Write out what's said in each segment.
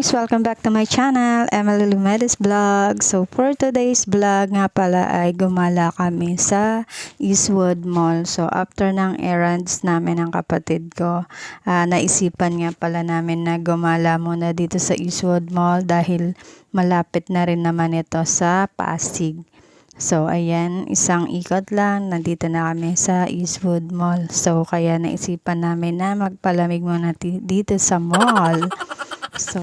guys! Welcome back to my channel, Emily Lumedes Vlog. So for today's vlog nga pala ay gumala kami sa Eastwood Mall. So after ng errands namin ng kapatid ko, naisipan nga pala namin na gumala muna dito sa Eastwood Mall dahil malapit na rin naman ito sa Pasig. So ayan, isang ikot lang, nandito na kami sa Eastwood Mall. So kaya naisipan namin na magpalamig muna dito sa mall. So,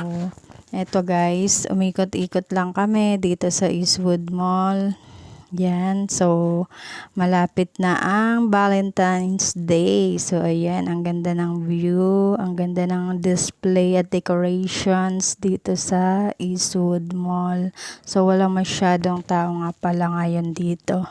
eto guys, umikot-ikot lang kami dito sa Eastwood Mall. Yan, so malapit na ang Valentine's Day. So, ayan, ang ganda ng view, ang ganda ng display at decorations dito sa Eastwood Mall. So, walang masyadong tao nga pala ngayon dito.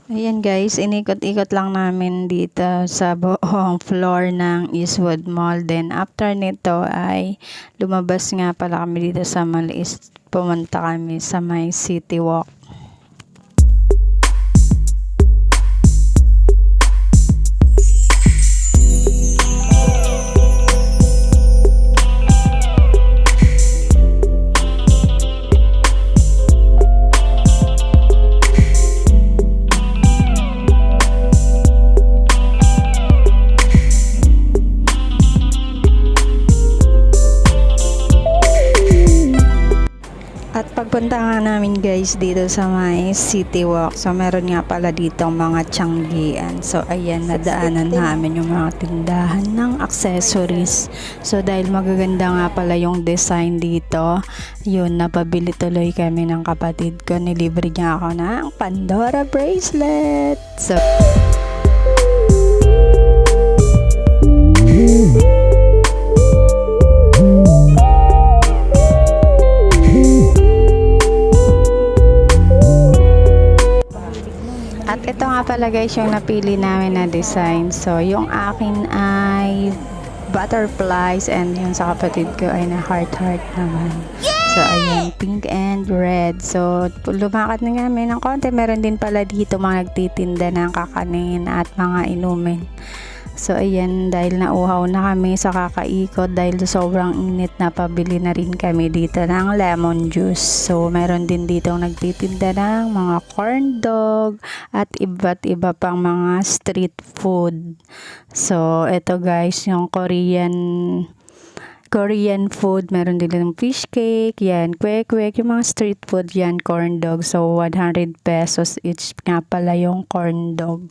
Ayan guys, inikot-ikot lang namin dito sa buong floor ng Eastwood Mall. Then after nito ay lumabas nga pala kami dito sa mall, pumunta kami sa may City Walk. At pagpunta nga namin guys dito sa may City Walk, so meron nga pala dito mga tiyanggian. So ayan, nadaanan namin yung mga tindahan ng accessories. So dahil magaganda nga pala yung design dito, yun, napabili tuloy kami ng kapatid ko. Nilibre niya ako ng Pandora bracelet. So at ito nga pala guys yung napili namin na design. So yung akin ay butterflies and yung sa kapatid ko ay na heart naman. So ayan, pink and red. So lumakad na kami ng konti. Meron din pala dito mga nagtitinda ng kakanin at mga inumin. So ayan, dahil nauhaw na kami sa kakaikot dahil sobrang init, na pabili na rin kami dito ng lemon juice. So meron din dito nagtitinda ng mga corn dog at iba't iba pang mga street food. So eto guys, yung Korean food, meron din ng fish cake, yan, kwek-kwek, yung mga street food yan, corn dog. So 100 pesos each nga pala yung corn dog.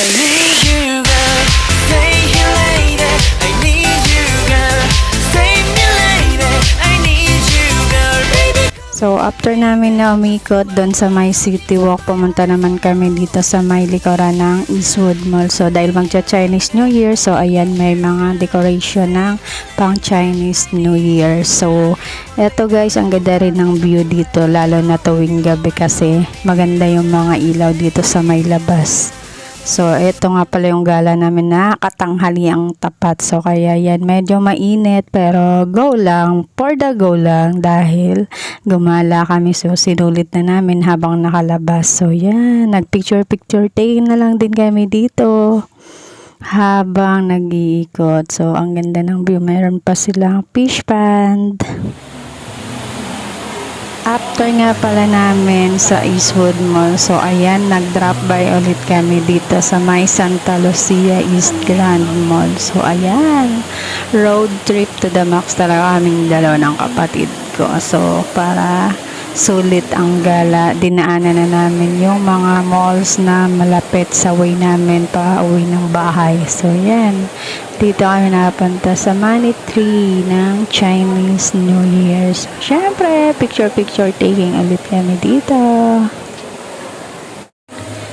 I need you, girl. Stay here lady. I need you, girl. Save me lady. I need you, girl. Baby. So after namin na umikot doon sa may City Walk, pumunta naman kami dito sa may likuran ng Eastwood Mall. So dahil magcha-Chinese New Year, so ayan, may mga decoration ng pang Chinese New Year. So eto guys, ang ganda rin ng view dito, lalo na tuwing gabi kasi maganda yung mga ilaw dito sa may labas. So, ito nga pala yung gala namin na katanghali ang tapat. So, kaya yan, medyo mainit pero go lang, for the go lang dahil gumala kami. So, sinulit na namin habang nakalabas. So, yan, nagpicture-picture taking na lang din kami dito habang nag-iikot. So, ang ganda ng view. Meron pa silang fish pond. After nga pala namin sa Eastwood Mall, so ayan, nag-drop by ulit kami dito sa may Santa Lucia East Grand Mall. So ayan, road trip to the max talaga kaming dalawa ng kapatid ko. So para sulit ang gala. Dinaanan na namin yung mga malls na malapit sa way namin pa uwi ng bahay. So, yan. Dito kami napunta sa Money Tree ng Chinese New Year. So, syempre, picture taking ulit kami dito.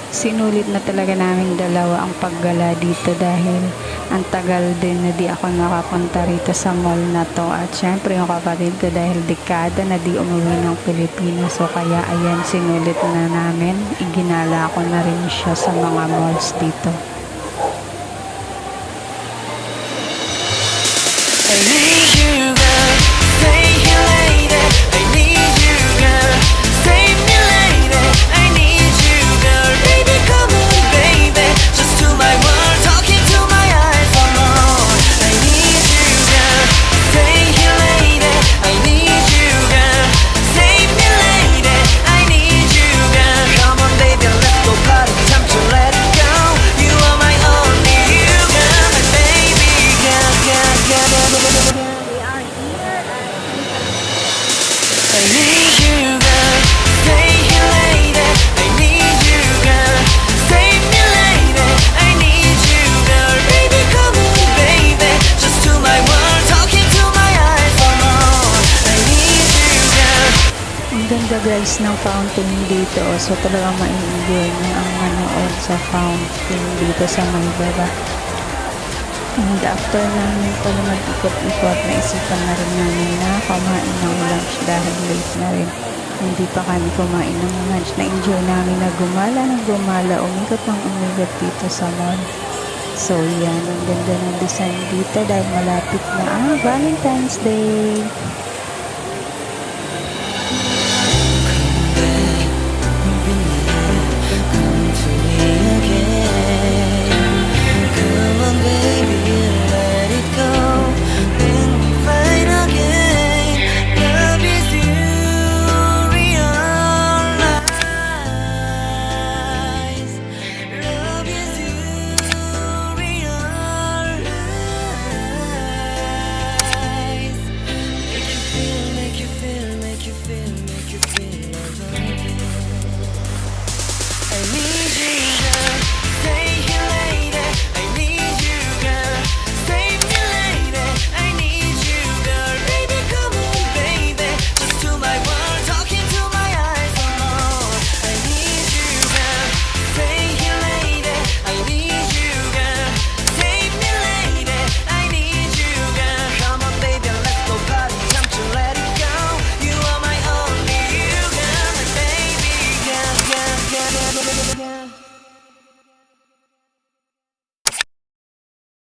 Sinulit na talaga namin dalawa ang paggala dito dahil ang tagal din na di ako nakapunta rito sa mall na to. At syempre yung kapatid ko dahil dekada na di umuwi ng Pilipinas. So kaya ayan, sinulit na namin. Iginala ko na rin siya sa mga malls dito. I need you, girl. Stay here later. I need you, girl. Save me later. I need you, girl. Baby, come on, baby. Just to my world, talking to my eyes alone. I need you, girl. Stay here later. I need you, girl. Save me later. I need you, girl. Come on, baby, let's go party. Time to let it go. You are my only you, girl. My baby, girl, girl, girl. I need you, girl. Stay here later. I need you, girl. Save me later. I need you, girl. Baby, come on, baby. Just to my world, talking to my eyes alone. I need you, girl. Ang ganda guys ng fountain dito. So talagang ma-enjoy nyo ang manood sa fountain dito sa may baba. And after namin pala mag-ikot-ikot, naisipan na rin namin na kumain ng lunch dahil late na rin. Hindi pa kami kumain ng lunch. Na-enjoy namin na gumala, umikot dito sa mall. So yan, ang ganda ng design dito dahil malapit na ang Valentine's Day.